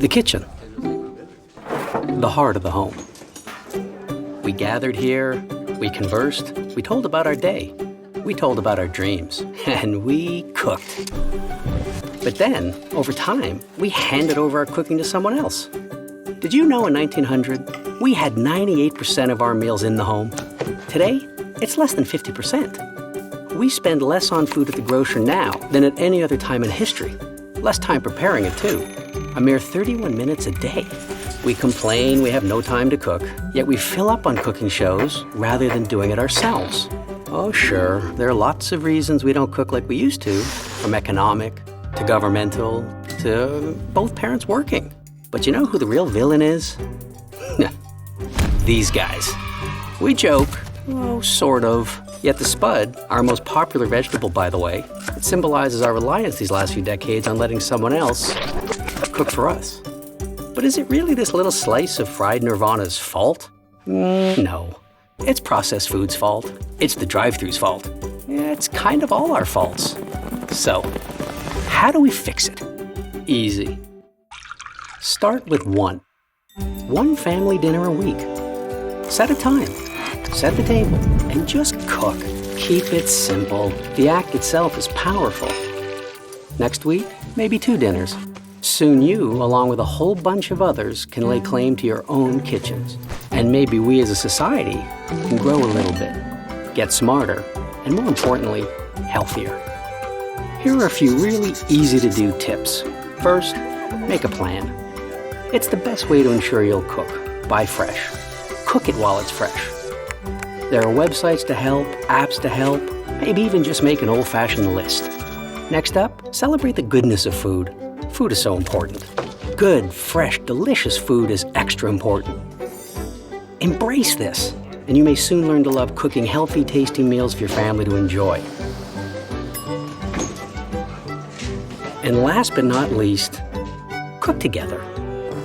The kitchen, the heart of the home. We gathered here, we conversed, we told about our day, we told about our dreams, and we cooked. But then, over time, we handed over our cooking to someone else. Did you know in 1900, we had 98% of our meals in the home? Today, it's less than 50%. We spend less on food at the grocer now than at any other time in history. Less time preparing it, too. A mere 31 minutes a day. We complain we have no time to cook, yet we fill up on cooking shows rather than doing it ourselves. Oh, sure, there are lots of reasons we don't cook like we used to, from economic to governmental to both parents working. But you know who the real villain is? These guys. We joke, oh, sort of. Yet the spud, our most popular vegetable, by the way, it symbolizes our reliance these last few decades on letting someone else cook for us. But is it really this little slice of fried nirvana's fault? No. It's processed food's fault. It's the drive-thru's fault. It's kind of all our faults. So, how do we fix it? Easy. Start with one. One family dinner a week. Set a time. Set the table. And just cook. Keep it simple. The act itself is powerful. Next week, maybe 2 dinners. Soon you, along with a whole bunch of others, can lay claim to your own kitchens. And maybe we as a society can grow a little bit, get smarter, and more importantly, healthier. Here are a few really easy-to-do tips. First, make a plan. It's the best way to ensure you'll cook. Buy fresh. Cook it while it's fresh. There are websites to help, apps to help, maybe even just make an old-fashioned list. Next up, celebrate the goodness of food. Food is so important. Good, fresh, delicious food is extra important. Embrace this, and you may soon learn to love cooking healthy, tasty meals for your family to enjoy. And last but not least, cook together.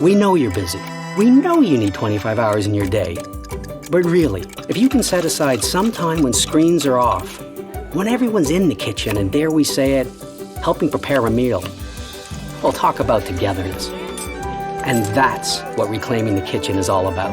We know you're busy. We know you need 25 hours in your day. But really, if you can set aside some time when screens are off, when everyone's in the kitchen and dare we say it, helping prepare a meal, we'll talk about togetherness. And that's what reclaiming the kitchen is all about.